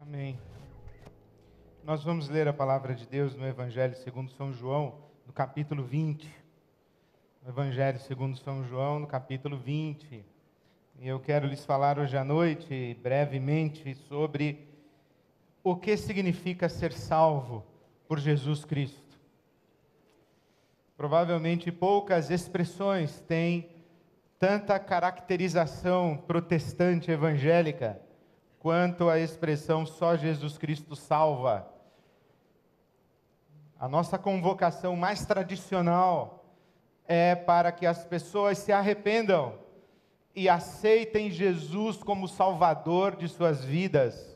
Amém. Nós vamos ler a palavra de Deus no Evangelho segundo São João, no capítulo 20. O Evangelho segundo São João, no capítulo 20. E eu quero lhes falar hoje à noite, brevemente, sobre o que significa ser salvo por Jesus Cristo. Provavelmente poucas expressões têm tanta caracterização protestante evangélica quanto a expressão só Jesus Cristo salva. A nossa convocação mais tradicional é para que as pessoas se arrependam e aceitem Jesus como Salvador de suas vidas,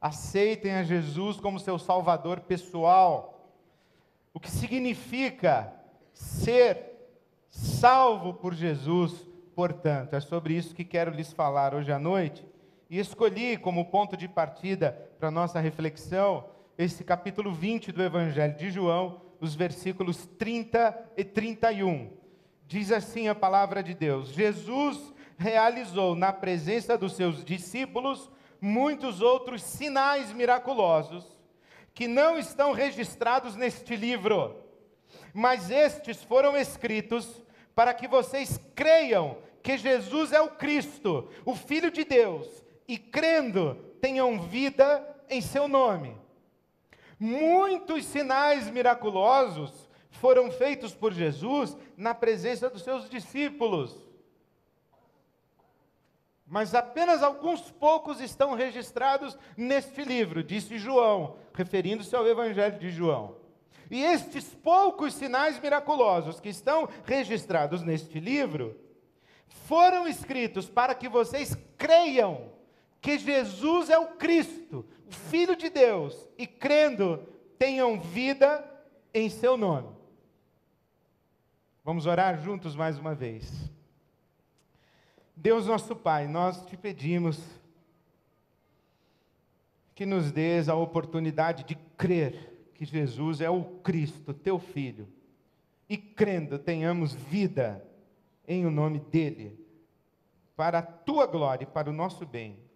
aceitem a Jesus como seu Salvador pessoal. O que significa ser salvo por Jesus, portanto, é sobre isso que quero lhes falar hoje à noite. E escolhi como ponto de partida para a nossa reflexão esse capítulo 20 do Evangelho de João, os versículos 30 e 31. Diz assim a palavra de Deus: Jesus realizou na presença dos seus discípulos muitos outros sinais miraculosos que não estão registrados neste livro, mas estes foram escritos para que vocês creiam que Jesus é o Cristo, o Filho de Deus, e crendo, tenham vida em seu nome. Muitos sinais miraculosos foram feitos por Jesus na presença dos seus discípulos. Mas apenas alguns poucos estão registrados neste livro, disse João, referindo-se ao Evangelho de João. E estes poucos sinais miraculosos que estão registrados neste livro foram escritos para que vocês creiam que Jesus é o Cristo, o Filho de Deus, e crendo, tenham vida em seu nome. Vamos orar juntos mais uma vez. Deus nosso Pai, nós te pedimos que nos dês a oportunidade de crer que Jesus é o Cristo, teu Filho, e crendo, tenhamos vida em o nome dEle, para a tua glória e para o nosso bem.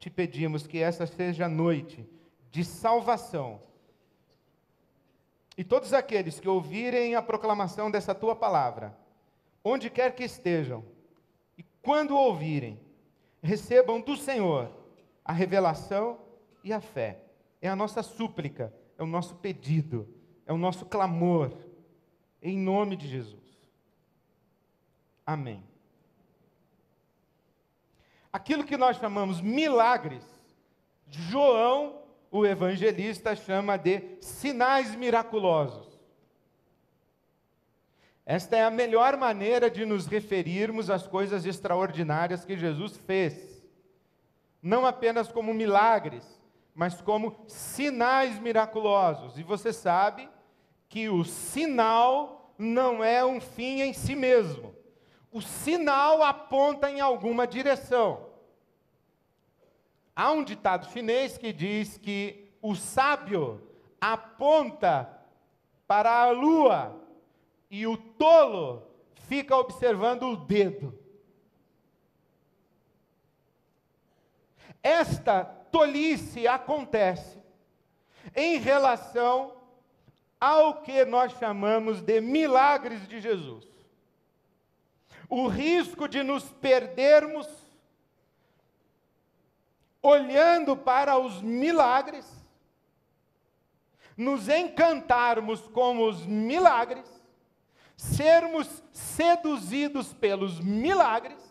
Te pedimos que essa seja a noite de salvação. E todos aqueles que ouvirem a proclamação dessa tua palavra, onde quer que estejam, e quando ouvirem, recebam do Senhor a revelação e a fé. É a nossa súplica, é o nosso pedido, é o nosso clamor, em nome de Jesus. Amém. Aquilo que nós chamamos milagres, João, o evangelista, chama de sinais miraculosos. Esta é a melhor maneira de nos referirmos às coisas extraordinárias que Jesus fez. Não apenas como milagres, mas como sinais miraculosos. E você sabe que o sinal não é um fim em si mesmo. O sinal aponta em alguma direção. Há um ditado chinês que diz que o sábio aponta para a lua e o tolo fica observando o dedo. Esta tolice acontece em relação ao que nós chamamos de milagres de Jesus. O risco de nos perdermos olhando para os milagres, nos encantarmos com os milagres, sermos seduzidos pelos milagres,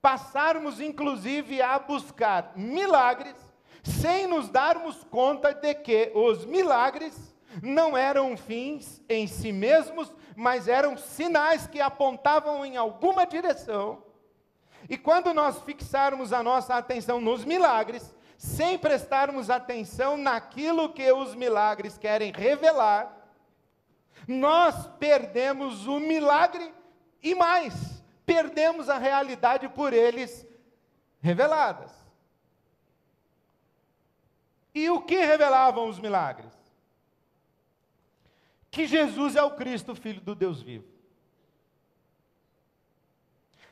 passarmos inclusive a buscar milagres, sem nos darmos conta de que os milagres não eram fins em si mesmos, mas eram sinais que apontavam em alguma direção. E quando nós fixarmos a nossa atenção nos milagres, sem prestarmos atenção naquilo que os milagres querem revelar, nós perdemos o milagre e mais, perdemos a realidade por eles reveladas. E o que revelavam os milagres? Que Jesus é o Cristo, Filho do Deus vivo.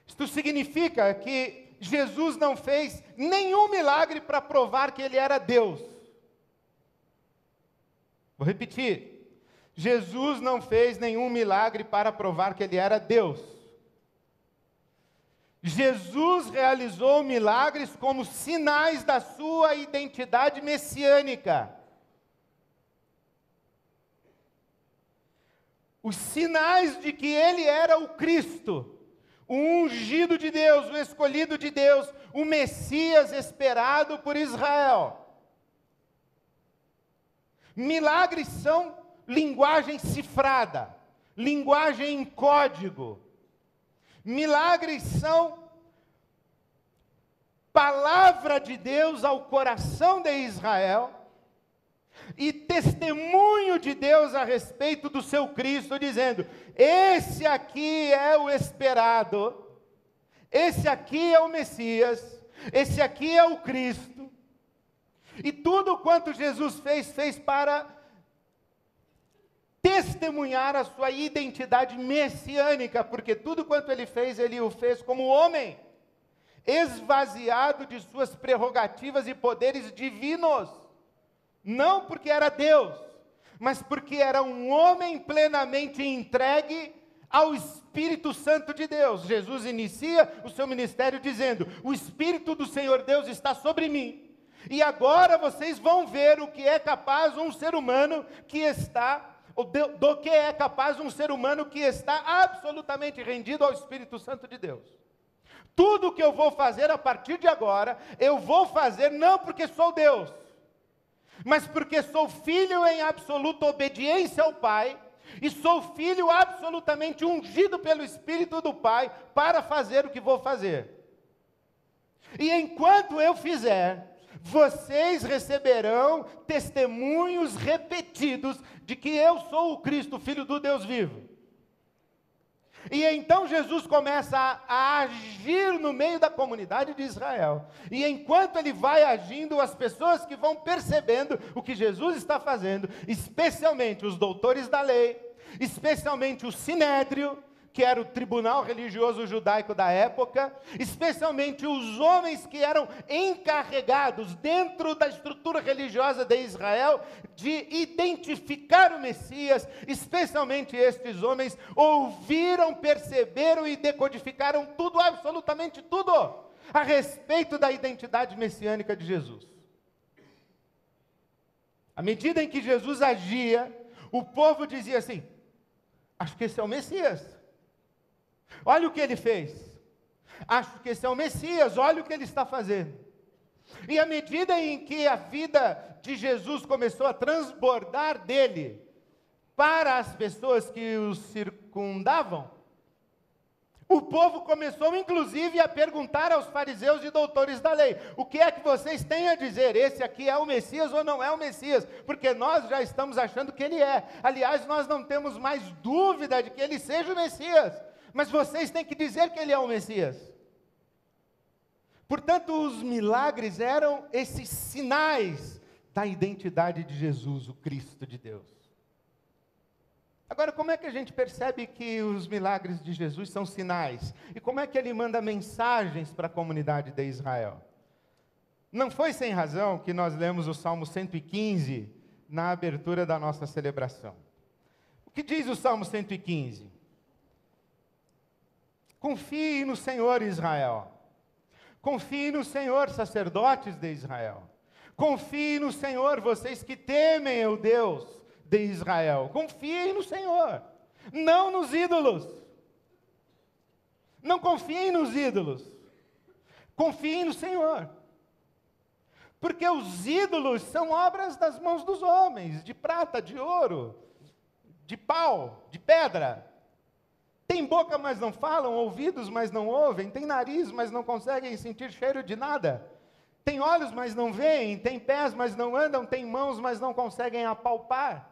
Isto significa que Jesus não fez nenhum milagre para provar que ele era Deus. Vou repetir. Jesus não fez nenhum milagre para provar que ele era Deus. Jesus realizou milagres como sinais da sua identidade messiânica. Os sinais de que ele era o Cristo, o ungido de Deus, o escolhido de Deus, o Messias esperado por Israel. Milagres são linguagem cifrada, linguagem em código. Milagres são palavra de Deus ao coração de Israel e testemunho de Deus a respeito do seu Cristo, dizendo: esse aqui é o esperado, esse aqui é o Messias, esse aqui é o Cristo. E tudo quanto Jesus fez para testemunhar a sua identidade messiânica, porque tudo quanto ele o fez como homem, esvaziado de suas prerrogativas e poderes divinos, não porque era Deus, mas porque era um homem plenamente entregue ao Espírito Santo de Deus. Jesus inicia o seu ministério dizendo: o Espírito do Senhor Deus está sobre mim, e agora vocês vão ver o que é capaz um ser humano que está do que é capaz um ser humano que está absolutamente rendido ao Espírito Santo de Deus. Tudo que eu vou fazer a partir de agora, eu vou fazer não porque sou Deus, mas porque sou filho em absoluta obediência ao Pai, e sou filho absolutamente ungido pelo Espírito do Pai para fazer o que vou fazer. E enquanto eu fizer, vocês receberão testemunhos repetidos de que eu sou o Cristo, Filho do Deus vivo. E então Jesus começa a agir no meio da comunidade de Israel. E enquanto ele vai agindo, as pessoas que vão percebendo o que Jesus está fazendo, especialmente os doutores da lei, especialmente o Sinédrio, que era o tribunal religioso judaico da época, especialmente os homens que eram encarregados dentro da estrutura religiosa de Israel de identificar o Messias, especialmente estes homens ouviram, perceberam e decodificaram tudo, absolutamente tudo, a respeito da identidade messiânica de Jesus. À medida em que Jesus agia, o povo dizia assim: acho que esse é o Messias. Olha o que ele fez. Acho que esse é o Messias, olha o que ele está fazendo. E à medida em que a vida de Jesus começou a transbordar dele para as pessoas que o circundavam, o povo começou inclusive a perguntar aos fariseus e doutores da lei: o que é que vocês têm a dizer? Esse aqui é o Messias ou não é o Messias? Porque nós já estamos achando que ele é. Aliás, nós não temos mais dúvida de que ele seja o Messias. Mas vocês têm que dizer que ele é o Messias. Portanto, os milagres eram esses sinais da identidade de Jesus, o Cristo de Deus. Agora, como é que a gente percebe que os milagres de Jesus são sinais? E como é que ele manda mensagens para a comunidade de Israel? Não foi sem razão que nós lemos o Salmo 115 na abertura da nossa celebração. O que diz o Salmo 115? Confie no Senhor, Israel. Confie no Senhor, sacerdotes de Israel. Confie no Senhor, vocês que temem o Deus de Israel. Confiem no Senhor, não nos ídolos. Não confiem nos ídolos. Confiem no Senhor. Porque os ídolos são obras das mãos dos homens, de prata, de ouro, de pau, de pedra. Tem boca, mas não falam, ouvidos, mas não ouvem, tem nariz, mas não conseguem sentir cheiro de nada. Tem olhos, mas não veem, tem pés, mas não andam, tem mãos, mas não conseguem apalpar.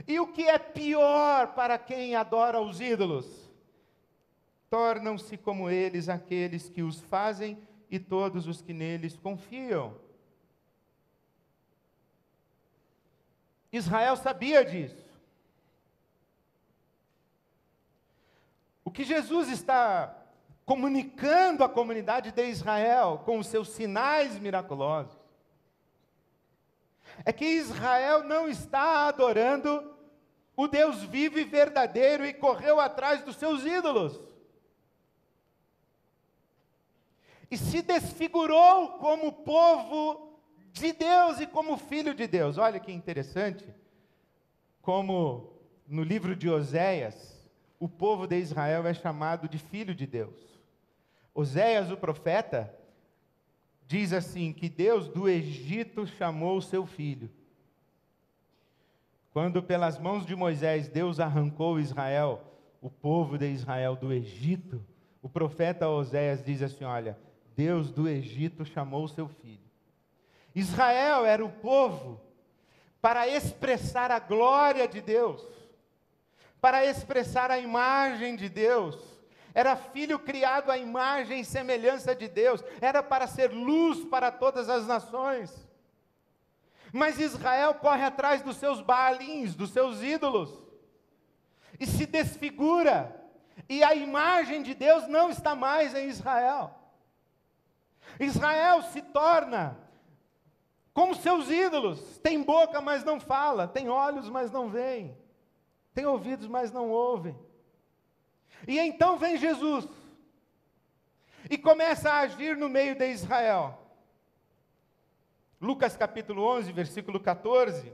E o que é pior para quem adora os ídolos? Tornam-se como eles aqueles que os fazem e todos os que neles confiam. Israel sabia disso. O que Jesus está comunicando à comunidade de Israel com os seus sinais miraculosos é que Israel não está adorando o Deus vivo e verdadeiro e correu atrás dos seus ídolos. E se desfigurou como povo de Deus e como filho de Deus. Olha que interessante, como no livro de Oséias, o povo de Israel é chamado de filho de Deus. Oséias, o profeta, diz assim, que Deus do Egito chamou o seu filho. Quando pelas mãos de Moisés Deus arrancou Israel, o povo de Israel do Egito, o profeta Oséias diz assim, olha, Deus do Egito chamou o seu filho. Israel era o povo para expressar a glória de Deus, para expressar a imagem de Deus. Era filho criado à imagem e semelhança de Deus, era para ser luz para todas as nações. Mas Israel corre atrás dos seus baalins, dos seus ídolos, e se desfigura, e a imagem de Deus não está mais em Israel. Israel se torna como seus ídolos, tem boca, mas não fala, tem olhos, mas não veem, tem ouvidos, mas não ouvem. E então vem Jesus, e começa a agir no meio de Israel. Lucas capítulo 11, versículo 14,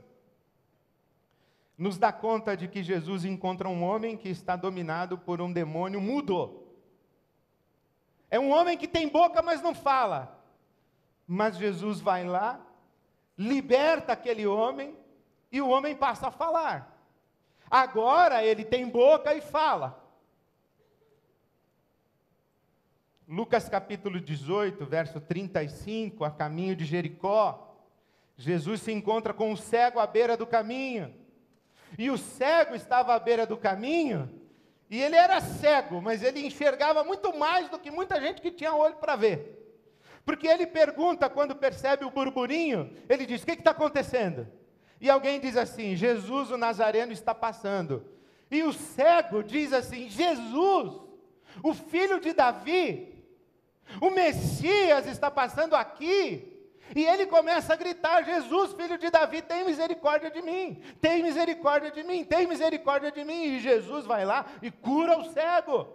nos dá conta de que Jesus encontra um homem que está dominado por um demônio mudo. É um homem que tem boca, mas não fala. Mas Jesus vai lá, liberta aquele homem, e o homem passa a falar. Agora ele tem boca e fala. Lucas capítulo 18, verso 35, a caminho de Jericó, Jesus se encontra com um cego à beira do caminho. E o cego estava à beira do caminho, e ele era cego, mas ele enxergava muito mais do que muita gente que tinha olho para ver. Porque ele pergunta, quando percebe o burburinho, ele diz, o que está acontecendo? E alguém diz assim, Jesus o Nazareno está passando. E o cego diz assim, Jesus, o filho de Davi, o Messias está passando aqui. E ele começa a gritar, Jesus, filho de Davi, tem misericórdia de mim, tem misericórdia de mim, tem misericórdia de mim. E Jesus vai lá e cura o cego.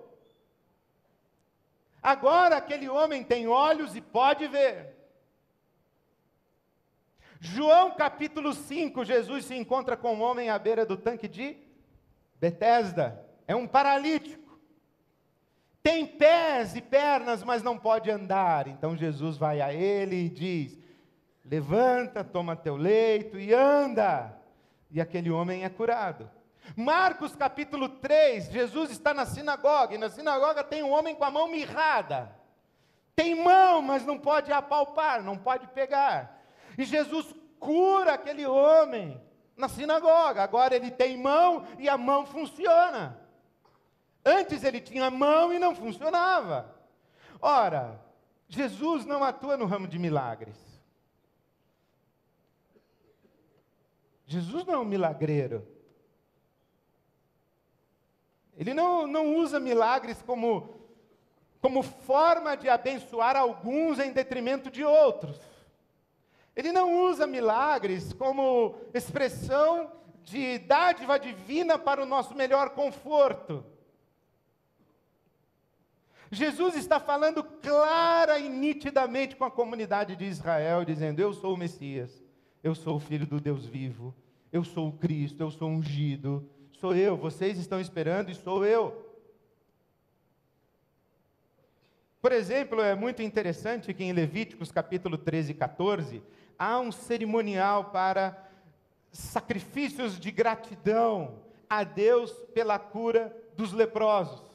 Agora aquele homem tem olhos e pode ver. João capítulo 5, Jesus se encontra com um homem à beira do tanque de Betesda. É um paralítico. Tem pés e pernas, mas não pode andar. Então Jesus vai a ele e diz, levanta, toma teu leito e anda. E aquele homem é curado. Marcos capítulo 3, Jesus está na sinagoga, e na sinagoga tem um homem com a mão mirrada. Tem mão, mas não pode apalpar, não pode pegar. E Jesus cura aquele homem na sinagoga. Agora ele tem mão e a mão funciona. Antes ele tinha mão e não funcionava. Ora, Jesus não atua no ramo de milagres. Jesus não é um milagreiro. Ele não usa milagres como forma de abençoar alguns em detrimento de outros. Ele não usa milagres como expressão de dádiva divina para o nosso melhor conforto. Jesus está falando clara e nitidamente com a comunidade de Israel, dizendo, eu sou o Messias, eu sou o Filho do Deus vivo, eu sou o Cristo, eu sou ungido, sou eu, vocês estão esperando e sou eu. Por exemplo, é muito interessante que em Levíticos capítulo 13 e 14, há um cerimonial para sacrifícios de gratidão a Deus pela cura dos leprosos.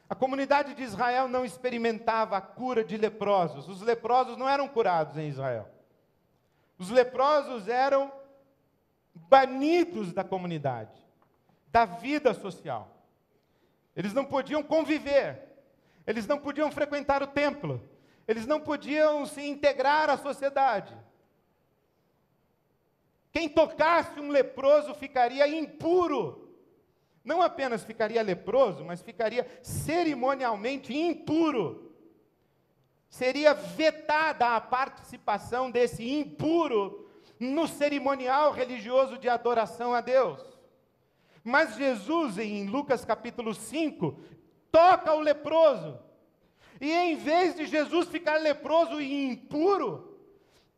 A comunidade de Israel não experimentava a cura de leprosos. Os leprosos não eram curados em Israel. Os leprosos eram banidos da comunidade, da vida social. Eles não podiam conviver. Eles não podiam frequentar o templo. Eles não podiam se integrar à sociedade. Quem tocasse um leproso ficaria impuro. Não apenas ficaria leproso, mas ficaria cerimonialmente impuro. Seria vetada a participação desse impuro no cerimonial religioso de adoração a Deus. Mas Jesus, em Lucas capítulo 5, toca o leproso. E em vez de Jesus ficar leproso e impuro,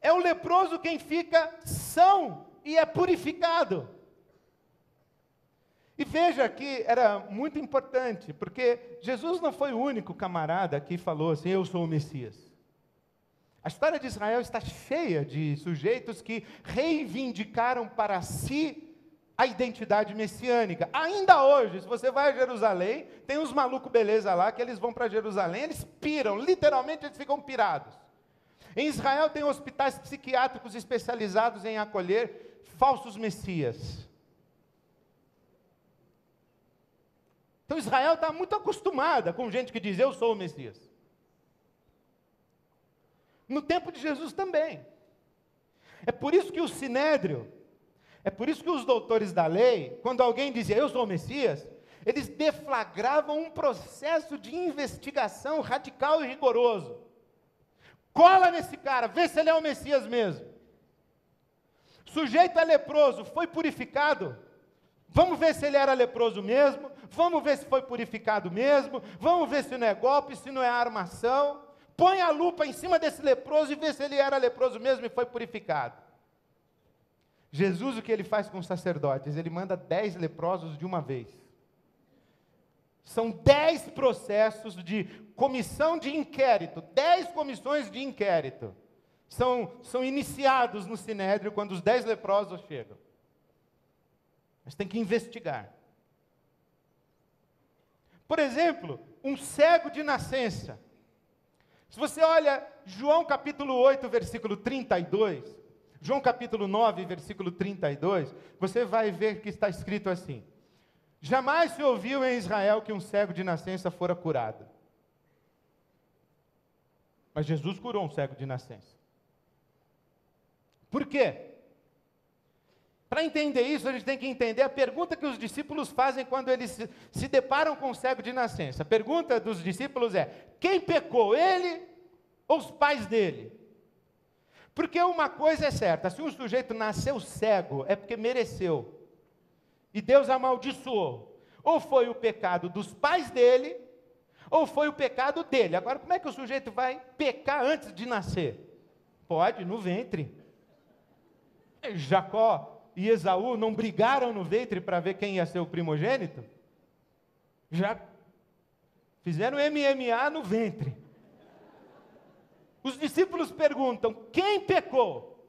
é o leproso quem fica são e é purificado. E veja que era muito importante, porque Jesus não foi o único camarada que falou assim, eu sou o Messias. A história de Israel está cheia de sujeitos que reivindicaram para si a identidade messiânica. Ainda hoje, se você vai a Jerusalém, tem uns malucos beleza lá, que eles vão para Jerusalém, eles piram, literalmente eles ficam pirados. Em Israel tem hospitais psiquiátricos especializados em acolher falsos messias. Então Israel está muito acostumada com gente que diz, eu sou o Messias. No tempo de Jesus também. É por isso que o Sinédrio, é por isso que os doutores da lei, quando alguém dizia, eu sou o Messias, eles deflagravam um processo de investigação radical e rigoroso. Cola nesse cara, vê se ele é o Messias mesmo. Sujeito é leproso, foi purificado. Vamos ver se ele era leproso mesmo, vamos ver se foi purificado mesmo, vamos ver se não é golpe, se não é armação. Põe a lupa em cima desse leproso e vê se ele era leproso mesmo e foi purificado. Jesus, o que ele faz com os sacerdotes? Ele manda 10 leprosos de uma vez. São 10 processos de comissão de inquérito, 10 comissões de inquérito. São iniciados no Sinédrio quando os 10 leprosos chegam. Mas tem que investigar. Por exemplo, um cego de nascença. Se você olha João capítulo 8, versículo 32, João capítulo 9, versículo 32, você vai ver que está escrito assim: jamais se ouviu em Israel que um cego de nascença fora curado. Mas Jesus curou um cego de nascença. Por quê? Para entender isso, a gente tem que entender a pergunta que os discípulos fazem quando eles se deparam com o cego de nascença. A pergunta dos discípulos é, quem pecou, ele ou os pais dele? Porque uma coisa é certa, se um sujeito nasceu cego, é porque mereceu. E Deus amaldiçoou. Ou foi o pecado dos pais dele, ou foi o pecado dele. Agora, como é que o sujeito vai pecar antes de nascer? Pode, no ventre. Jacó e Esaú não brigaram no ventre para ver quem ia ser o primogênito? Já fizeram MMA no ventre. Os discípulos perguntam, quem pecou?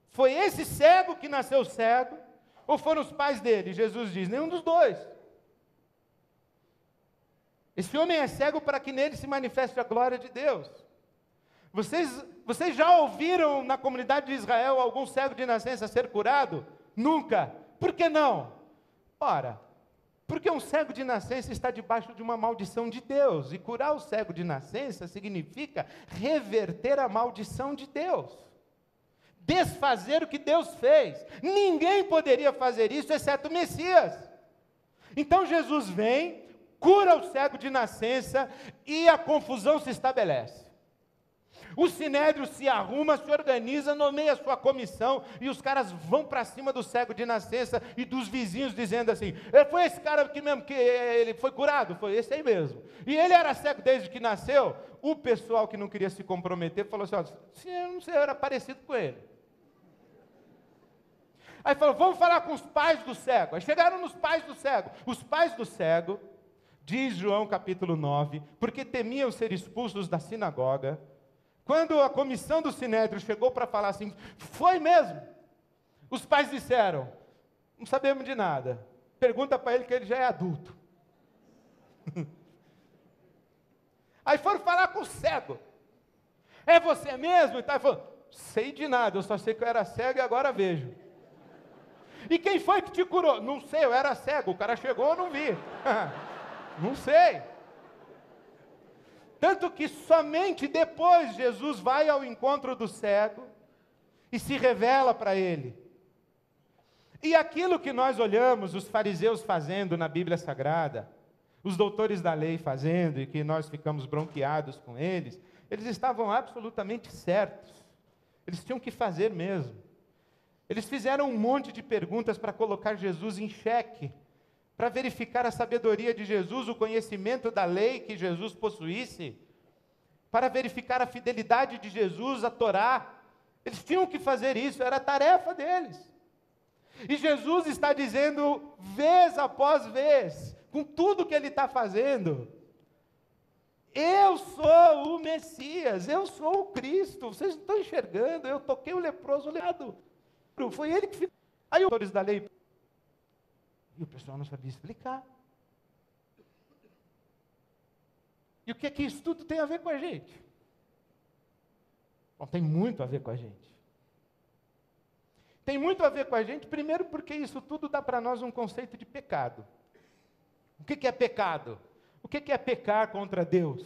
Foi esse cego que nasceu cego? Ou foram os pais dele? Jesus diz, nenhum dos dois. Esse homem é cego para que nele se manifeste a glória de Deus. Vocês já ouviram na comunidade de Israel algum cego de nascença ser curado? Nunca. Por que não? Ora, porque um cego de nascença está debaixo de uma maldição de Deus. E curar o cego de nascença significa reverter a maldição de Deus. Desfazer o que Deus fez. Ninguém poderia fazer isso, exceto o Messias. Então Jesus vem, cura o cego de nascença e a confusão se estabelece. O Sinédrio se arruma, se organiza, nomeia a sua comissão e os caras vão para cima do cego de nascença e dos vizinhos dizendo assim, foi esse cara que mesmo que ele foi curado? Foi esse aí mesmo. E ele era cego desde que nasceu? O pessoal que não queria se comprometer falou assim, eu não sei, eu era parecido com ele. Aí falou, vamos falar com os pais do cego. Aí chegaram nos pais do cego. Os pais do cego, diz João capítulo 9, porque temiam ser expulsos da sinagoga. Quando a comissão do Sinédrio chegou para falar assim, foi mesmo? Os pais disseram, não sabemos de nada. Pergunta para ele que ele já é adulto. Aí foram falar com o cego. É você mesmo? E tal. Ele falou, sei de nada, eu só sei que eu era cego e agora vejo. E quem foi que te curou? Não sei, eu era cego, o cara chegou, eu não vi. Não sei. Tanto que somente depois Jesus vai ao encontro do cego e se revela para ele. E aquilo que nós olhamos os fariseus fazendo na Bíblia Sagrada, os doutores da lei fazendo e que nós ficamos bronqueados com eles, eles estavam absolutamente certos. Eles tinham que fazer mesmo. Eles fizeram um monte de perguntas para colocar Jesus em xeque, para verificar a sabedoria de Jesus, o conhecimento da lei que Jesus possuísse, para verificar a fidelidade de Jesus à Torá. Eles tinham que fazer isso, era a tarefa deles. E Jesus está dizendo, vez após vez, com tudo que Ele está fazendo, eu sou o Messias, eu sou o Cristo, vocês não estão enxergando, eu toquei o leproso lado. Foi Ele que fez. Aí os autores da lei, e o pessoal não sabia explicar. E o que é que isso tudo tem a ver com a gente? Bom, tem muito a ver com a gente. Tem muito a ver com a gente, primeiro porque isso tudo dá para nós um conceito de pecado. O que é pecado? O que é pecar contra Deus?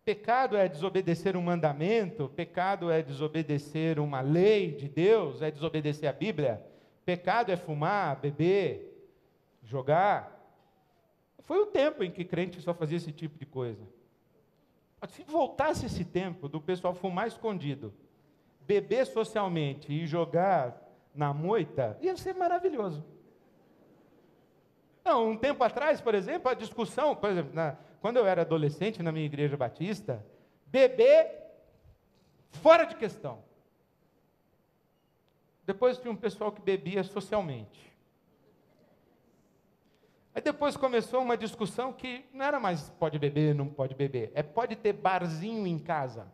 Pecado é desobedecer um mandamento, pecado é desobedecer uma lei de Deus, é desobedecer a Bíblia. Pecado é fumar, beber, jogar. Foi o tempo em que crente só fazia esse tipo de coisa. Se voltasse esse tempo do pessoal fumar escondido, beber socialmente e jogar na moita, ia ser maravilhoso. Não, um tempo atrás, por exemplo, a discussão, por exemplo, quando eu era adolescente na minha igreja batista, beber fora de questão. Depois tinha um pessoal que bebia socialmente. Aí depois começou uma discussão que não era mais pode beber, não pode beber. É pode ter barzinho em casa.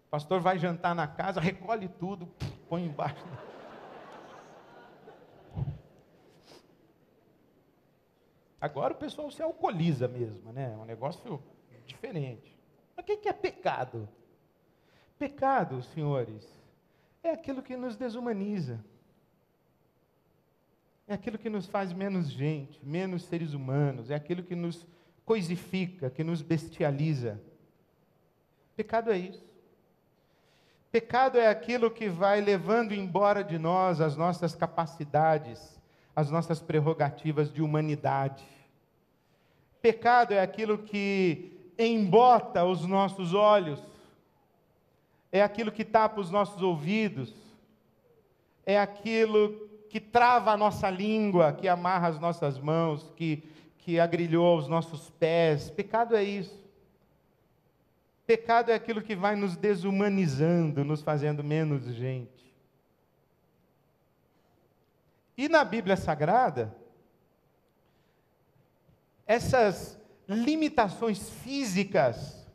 O pastor vai jantar na casa, recolhe tudo, põe embaixo. Agora o pessoal se alcooliza mesmo, né? É um negócio diferente. Mas o que é pecado? Pecado, senhores, é aquilo que nos desumaniza. É aquilo que nos faz menos gente, menos seres humanos, é aquilo que nos coisifica, que nos bestializa. Pecado é isso. Pecado é aquilo que vai levando embora de nós as nossas capacidades, as nossas prerrogativas de humanidade. Pecado é aquilo que embota os nossos olhos, é aquilo que tapa os nossos ouvidos, é aquilo que trava a nossa língua, que amarra as nossas mãos, que agrilhou os nossos pés. Pecado é isso. Pecado é aquilo que vai nos desumanizando, nos fazendo menos gente. E na Bíblia Sagrada, essas limitações físicas,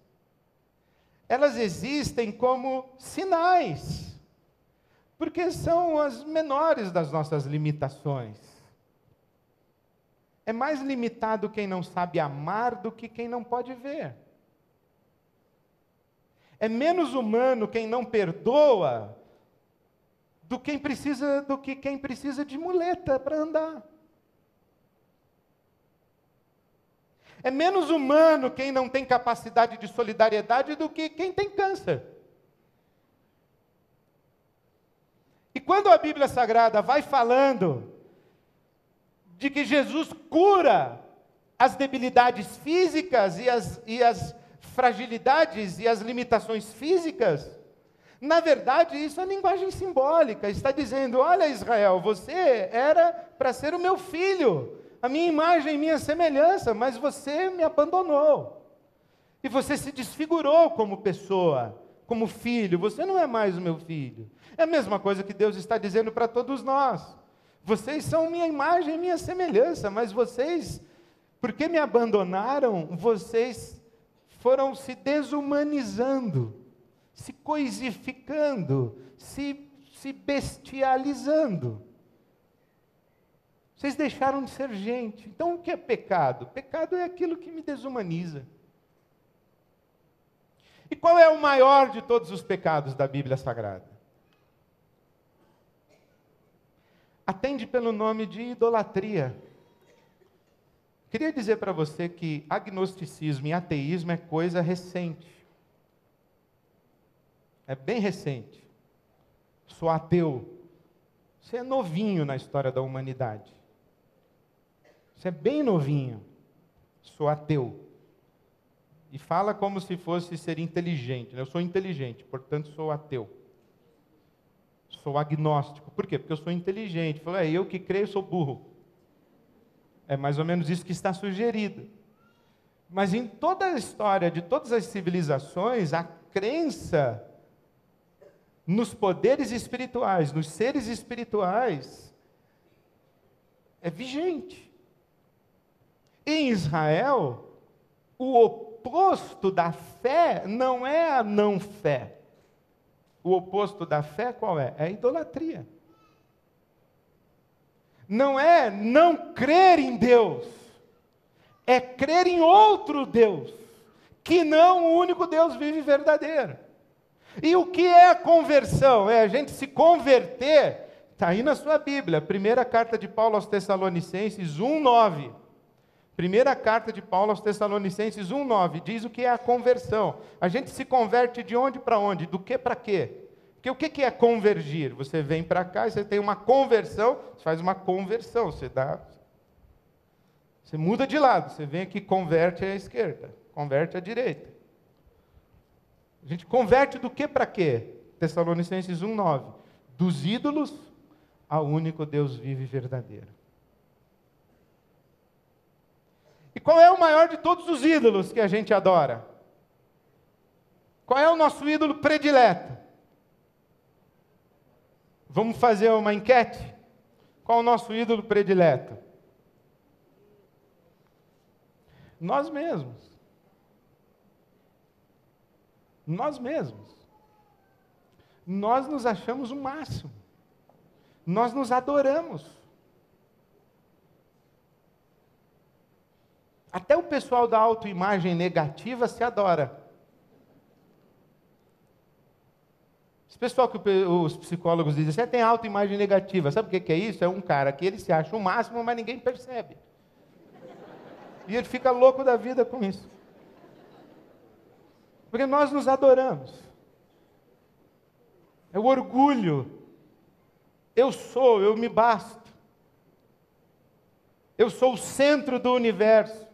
elas existem como sinais, porque são as menores das nossas limitações. É mais limitado quem não sabe amar do que quem não pode ver. É menos humano quem não perdoa do que quem precisa de muleta para andar. É menos humano quem não tem capacidade de solidariedade do que quem tem câncer. E quando a Bíblia Sagrada vai falando de que Jesus cura as debilidades físicas e as fragilidades e as limitações físicas, na verdade isso é linguagem simbólica, está dizendo, olha Israel, você era para ser o meu filho, a minha imagem e minha semelhança, mas você me abandonou. E você se desfigurou como pessoa, como filho, você não é mais o meu filho. É a mesma coisa que Deus está dizendo para todos nós. Vocês são minha imagem e minha semelhança, mas vocês, porque me abandonaram, vocês foram se desumanizando, se coisificando, se bestializando. Vocês deixaram de ser gente. Então, o que é pecado? Pecado é aquilo que me desumaniza. E qual é o maior de todos os pecados da Bíblia Sagrada? Atende pelo nome de idolatria. Queria dizer para você que agnosticismo e ateísmo é coisa recente. É bem recente. Sou ateu. Você é novinho na história da humanidade. Você é bem novinho. Sou ateu. E fala como se fosse ser inteligente. Eu sou inteligente, portanto sou ateu. Sou agnóstico. Por quê? Porque eu sou inteligente. Fala, eu que creio, sou burro. É mais ou menos isso que está sugerido. Mas em toda a história de todas as civilizações, a crença nos poderes espirituais, nos seres espirituais, é vigente. Em Israel, o oposto da fé não é a não fé. O oposto da fé qual é? É a idolatria. Não é não crer em Deus, é crer em outro Deus, que não o único Deus vivo e verdadeiro. E o que é a conversão? É a gente se converter, está aí na sua Bíblia, primeira carta de Paulo aos Tessalonicenses 1:9. Primeira carta de Paulo aos Tessalonicenses 1:9, diz o que é a conversão. A gente se converte de onde para onde? Do que para quê? Porque o que é convergir? Você vem para cá e você tem uma conversão, você faz uma conversão, você muda de lado, você vem aqui, converte à esquerda, converte à direita. A gente converte do que para quê? Tessalonicenses 1:9. Dos ídolos ao único Deus vivo e verdadeiro. E qual é o maior de todos os ídolos que a gente adora? Qual é o nosso ídolo predileto? Vamos fazer uma enquete? Qual é o nosso ídolo predileto? Nós mesmos. Nós mesmos. Nós nos achamos o máximo. Nós nos adoramos. Até o pessoal da autoimagem negativa se adora. Esse pessoal que os psicólogos dizem, você tem autoimagem negativa. Sabe o que é isso? É um cara que ele se acha o máximo, mas ninguém percebe. E ele fica louco da vida com isso. Porque nós nos adoramos. É o orgulho. Eu me basto. Eu sou o centro do universo.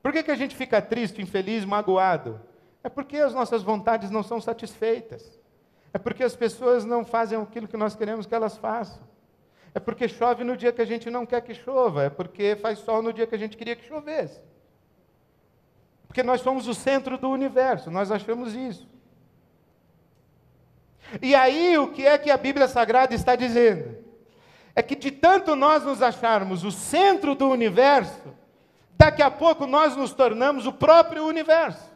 Por que a gente fica triste, infeliz, magoado? É porque as nossas vontades não são satisfeitas. É porque as pessoas não fazem aquilo que nós queremos que elas façam. É porque chove no dia que a gente não quer que chova. É porque faz sol no dia que a gente queria que chovesse. Porque nós somos o centro do universo, nós achamos isso. E aí, o que é que a Bíblia Sagrada está dizendo? É que de tanto nós nos acharmos o centro do universo, daqui a pouco nós nos tornamos o próprio universo.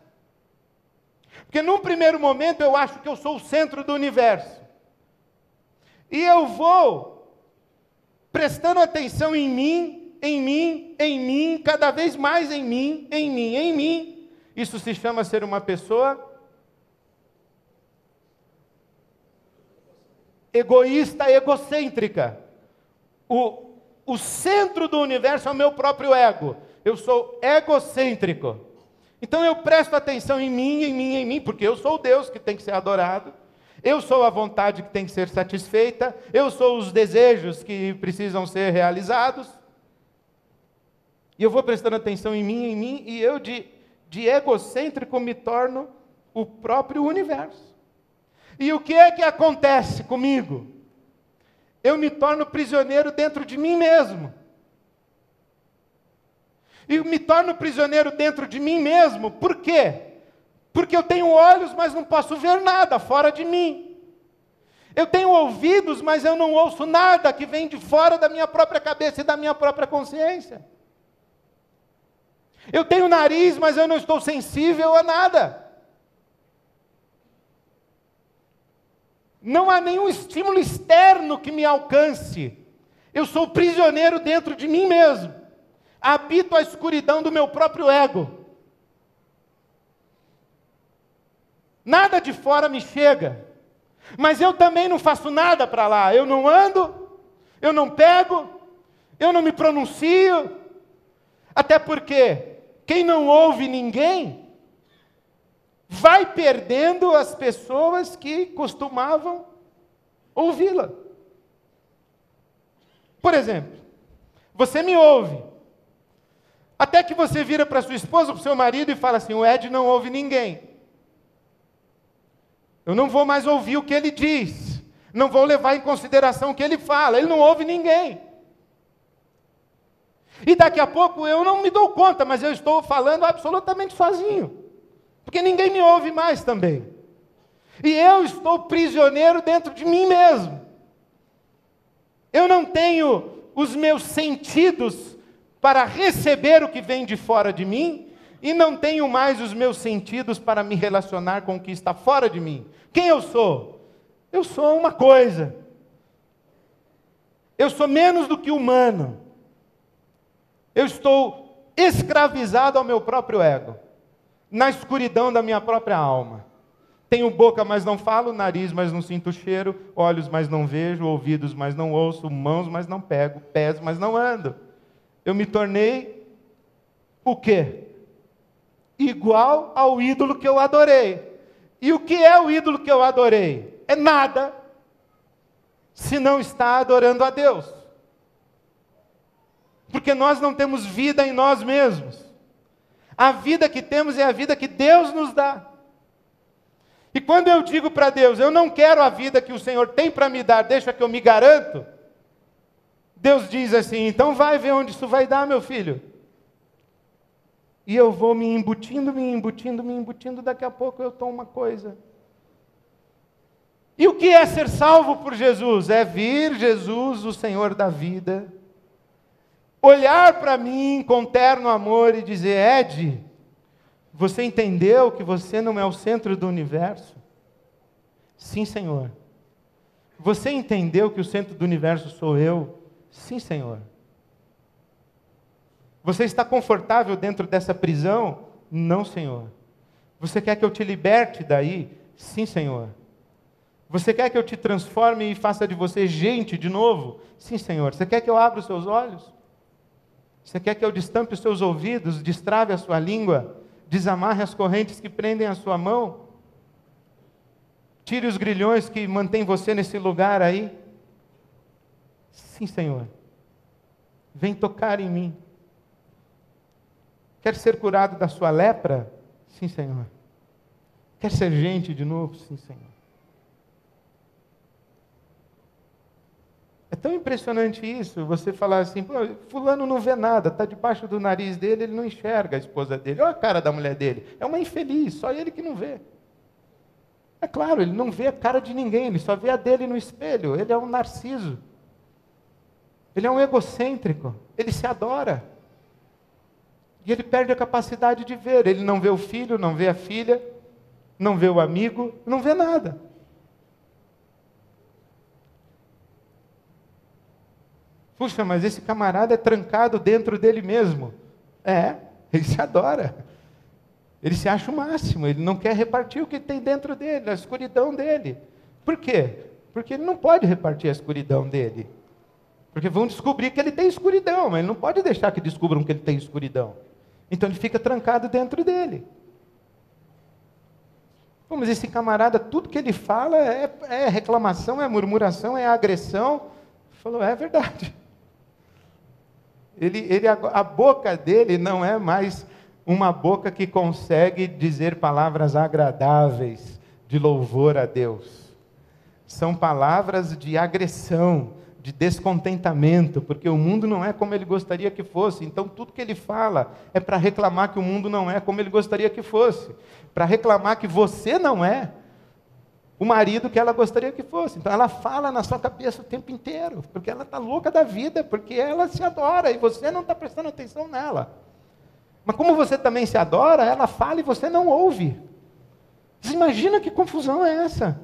Porque num primeiro momento eu acho que eu sou o centro do universo. E eu vou prestando atenção em mim, cada vez mais em mim. Isso se chama ser uma pessoa egoísta, egocêntrica. O centro do universo é o meu próprio ego. Eu sou egocêntrico. Então eu presto atenção em mim, porque eu sou o Deus que tem que ser adorado. Eu sou a vontade que tem que ser satisfeita. Eu sou os desejos que precisam ser realizados. E eu vou prestando atenção em mim, e eu de egocêntrico me torno o próprio universo. E o que é que acontece comigo? Eu me torno prisioneiro dentro de mim mesmo. E me torno prisioneiro dentro de mim mesmo, por quê? Porque eu tenho olhos, mas não posso ver nada fora de mim. Eu tenho ouvidos, mas eu não ouço nada que vem de fora da minha própria cabeça e da minha própria consciência. Eu tenho nariz, mas eu não estou sensível a nada. Não há nenhum estímulo externo que me alcance. Eu sou prisioneiro dentro de mim mesmo. Habito a escuridão do meu próprio ego. Nada de fora me chega. Mas eu também não faço nada para lá. Eu não ando, eu não pego, eu não me pronuncio. Até porque quem não ouve ninguém vai perdendo as pessoas que costumavam ouvi-la. Por exemplo, você me ouve. Até que você vira para sua esposa, para o seu marido e fala assim: o Ed não ouve ninguém. Eu não vou mais ouvir o que ele diz. Não vou levar em consideração o que ele fala. Ele não ouve ninguém. E daqui a pouco eu não me dou conta, mas eu estou falando absolutamente sozinho. Porque ninguém me ouve mais também. E eu estou prisioneiro dentro de mim mesmo. Eu não tenho os meus sentidos para receber o que vem de fora de mim, e não tenho mais os meus sentidos para me relacionar com o que está fora de mim. Quem eu sou? Eu sou uma coisa. Eu sou menos do que humano. Eu estou escravizado ao meu próprio ego, na escuridão da minha própria alma. Tenho boca, mas não falo, nariz, mas não sinto cheiro, olhos, mas não vejo, ouvidos, mas não ouço, mãos, mas não pego, pés, mas não ando. Eu me tornei o quê? Igual ao ídolo que eu adorei. E o que é o ídolo que eu adorei? É nada, se não está adorando a Deus. Porque nós não temos vida em nós mesmos. A vida que temos é a vida que Deus nos dá. E quando eu digo para Deus: eu não quero a vida que o Senhor tem para me dar, deixa que eu me garanto, Deus diz assim: então vai ver onde isso vai dar, meu filho. E eu vou me embutindo, daqui a pouco eu tomo uma coisa. E o que é ser salvo por Jesus? É vir Jesus, o Senhor da vida, olhar para mim com terno amor e dizer: Ed, você entendeu que você não é o centro do universo? Sim, Senhor. Você entendeu que o centro do universo sou eu? Sim, Senhor. Você está confortável dentro dessa prisão? Não, Senhor. Você quer que eu te liberte daí? Sim, Senhor. Você quer que eu te transforme e faça de você gente de novo? Sim, Senhor. Você quer que eu abra os seus olhos? Você quer que eu destampe os seus ouvidos, destrave a sua língua, desamarre as correntes que prendem a sua mão? Tire os grilhões que mantêm você nesse lugar aí? Sim, Senhor. Vem tocar em mim. Quer ser curado da sua lepra? Sim, Senhor. Quer ser gente de novo? Sim, Senhor. É tão impressionante isso, você falar assim: pô, fulano não vê nada, está debaixo do nariz dele, ele não enxerga a esposa dele. Olha a cara da mulher dele, é uma infeliz, só ele que não vê. É claro, ele não vê a cara de ninguém, ele só vê a dele no espelho. Ele é um narciso. Ele é um egocêntrico, ele se adora. E ele perde a capacidade de ver. Ele não vê o filho, não vê a filha, não vê o amigo, não vê nada. Puxa, mas esse camarada é trancado dentro dele mesmo. É, ele se adora. Ele se acha o máximo, ele não quer repartir o que tem dentro dele, a escuridão dele. Por quê? Porque ele não pode repartir a escuridão dele. Porque vão descobrir que ele tem escuridão, mas ele não pode deixar que descubram que ele tem escuridão. Então ele fica trancado dentro dele. Pô, mas esse camarada, tudo que ele fala é reclamação, é murmuração, é agressão. Falou: é verdade. A boca dele não é mais uma boca que consegue dizer palavras agradáveis de louvor a Deus. São palavras de agressão, de descontentamento, porque o mundo não é como ele gostaria que fosse. Então tudo que ele fala é para reclamar que o mundo não é como ele gostaria que fosse, para reclamar que você não é o marido que ela gostaria que fosse. Então ela fala na sua cabeça o tempo inteiro, porque ela está louca da vida, porque ela se adora e você não está prestando atenção nela. Mas como você também se adora, ela fala e você não ouve. Você imagina que confusão é essa?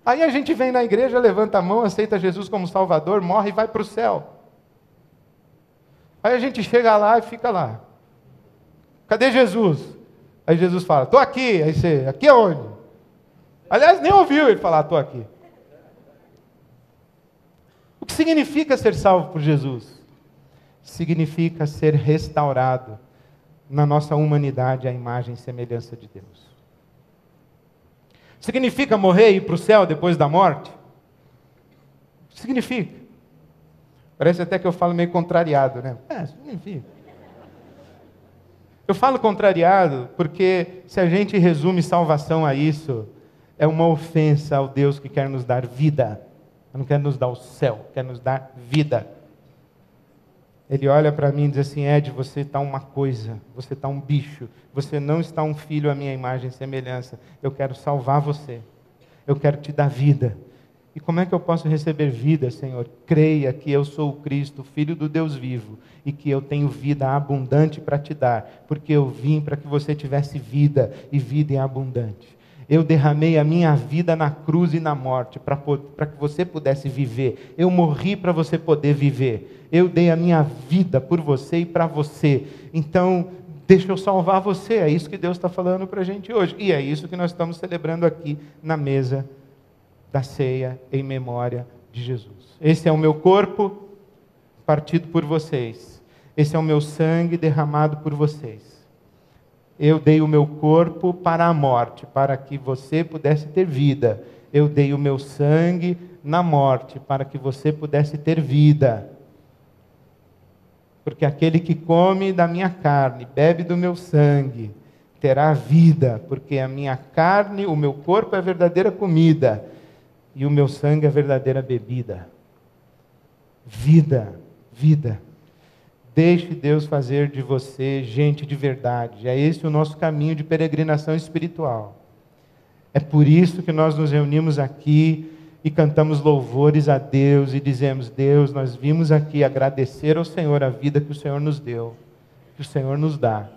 Aí a gente vem na igreja, levanta a mão, aceita Jesus como Salvador, morre e vai para o céu. Aí a gente chega lá e fica lá. Cadê Jesus? Aí Jesus fala: estou aqui. Aí você: aqui aonde? Aliás, nem ouviu ele falar: estou aqui. O que significa ser salvo por Jesus? Significa ser restaurado na nossa humanidade à imagem e semelhança de Deus. Significa morrer e ir para o céu depois da morte? Significa. Parece até que eu falo meio contrariado, né? Enfim. Eu falo contrariado porque se a gente resume salvação a isso, é uma ofensa ao Deus que quer nos dar vida. Não quer nos dar o céu, quer nos dar vida. Ele olha para mim e diz assim: Ed, você está uma coisa, você está um bicho, você não está um filho à minha imagem e semelhança. Eu quero salvar você, eu quero te dar vida. E como é que eu posso receber vida, Senhor? Creia que eu sou o Cristo, Filho do Deus vivo, e que eu tenho vida abundante para te dar, porque eu vim para que você tivesse vida, e vida em abundante. Eu derramei a minha vida na cruz e na morte, para que você pudesse viver. Eu morri para você poder viver. Eu dei a minha vida por você e para você. Então, deixa eu salvar você. É isso que Deus está falando para a gente hoje. E é isso que nós estamos celebrando aqui na mesa da ceia em memória de Jesus. Esse é o meu corpo partido por vocês. Esse é o meu sangue derramado por vocês. Eu dei o meu corpo para a morte, para que você pudesse ter vida. Eu dei o meu sangue na morte, para que você pudesse ter vida. Porque aquele que come da minha carne, bebe do meu sangue, terá vida. Porque a minha carne, o meu corpo é a verdadeira comida, e o meu sangue é a verdadeira bebida. Vida, vida. Deixe Deus fazer de você gente de verdade. É esse o nosso caminho de peregrinação espiritual. É por isso que nós nos reunimos aqui e cantamos louvores a Deus e dizemos: Deus, nós vimos aqui agradecer ao Senhor a vida que o Senhor nos deu, que o Senhor nos dá.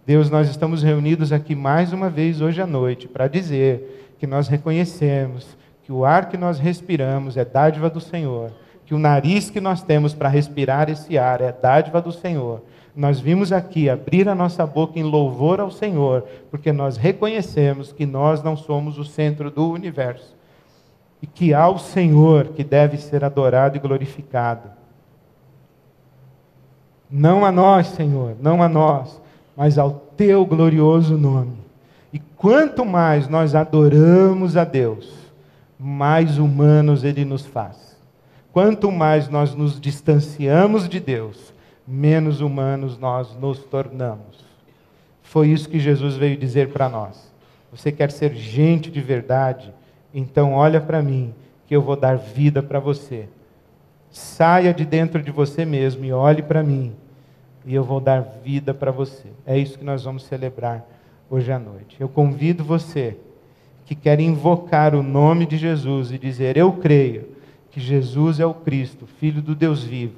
Deus, nós estamos reunidos aqui mais uma vez hoje à noite para dizer que nós reconhecemos que o ar que nós respiramos é dádiva do Senhor, que o nariz que nós temos para respirar esse ar é dádiva do Senhor. Nós vimos aqui abrir a nossa boca em louvor ao Senhor, porque nós reconhecemos que nós não somos o centro do universo, e que há o Senhor que deve ser adorado e glorificado. Não a nós, Senhor, não a nós, mas ao Teu glorioso nome. E quanto mais nós adoramos a Deus, mais humanos Ele nos faz. Quanto mais nós nos distanciamos de Deus, menos humanos nós nos tornamos. Foi isso que Jesus veio dizer para nós. Você quer ser gente de verdade? Então olha para mim, que eu vou dar vida para você. Saia de dentro de você mesmo e olhe para mim, e eu vou dar vida para você. É isso que nós vamos celebrar hoje à noite. Eu convido você que quer invocar o nome de Jesus e dizer: eu creio que Jesus é o Cristo, Filho do Deus vivo.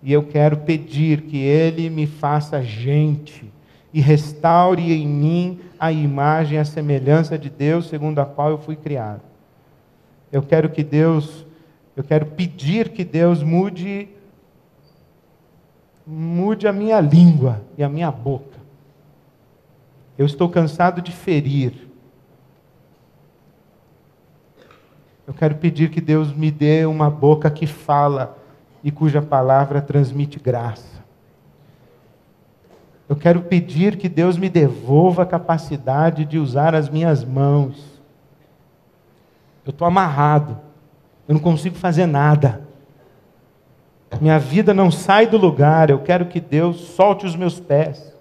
E eu quero pedir que Ele me faça gente e restaure em mim a imagem, a semelhança de Deus, segundo a qual eu fui criado. Eu quero pedir que Deus mude a minha língua e a minha boca. Eu estou cansado de ferir. Eu quero pedir que Deus me dê uma boca que fala e cuja palavra transmite graça. Eu quero pedir que Deus me devolva a capacidade de usar as minhas mãos. Eu estou amarrado, eu não consigo fazer nada. Minha vida não sai do lugar, eu quero que Deus solte os meus pés.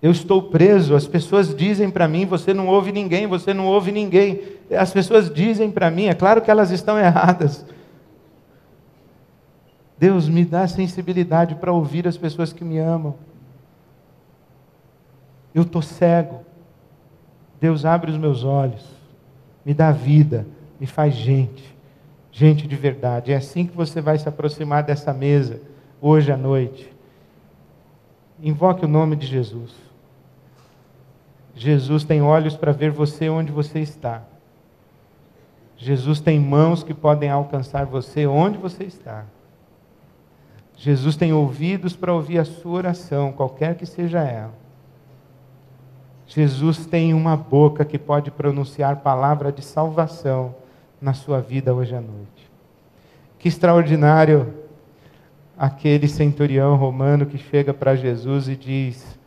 Eu estou preso, as pessoas dizem para mim: você não ouve ninguém, você não ouve ninguém. As pessoas dizem para mim, é claro que elas estão erradas. Deus, me dá sensibilidade para ouvir as pessoas que me amam. Eu estou cego. Deus, abre os meus olhos, me dá vida, me faz gente, gente de verdade. É assim que você vai se aproximar dessa mesa, hoje à noite. Invoque o nome de Jesus. Jesus tem olhos para ver você onde você está. Jesus tem mãos que podem alcançar você onde você está. Jesus tem ouvidos para ouvir a sua oração, qualquer que seja ela. Jesus tem uma boca que pode pronunciar palavra de salvação na sua vida hoje à noite. Que extraordinário aquele centurião romano que chega para Jesus e diz: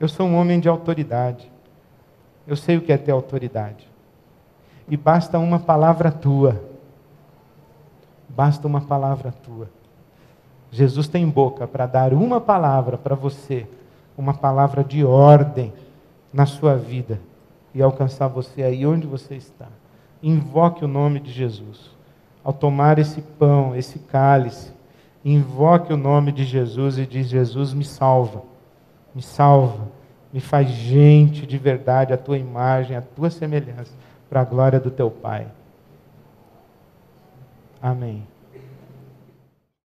eu sou um homem de autoridade. Eu sei o que é ter autoridade. E basta uma palavra tua. Basta uma palavra tua. Jesus tem boca para dar uma palavra para você, uma palavra de ordem na sua vida e alcançar você aí onde você está. Invoque o nome de Jesus. Ao tomar esse pão, esse cálice, invoque o nome de Jesus e diz: Jesus, me salva, me faz gente de verdade, a tua imagem, a tua semelhança, para a glória do teu Pai. Amém.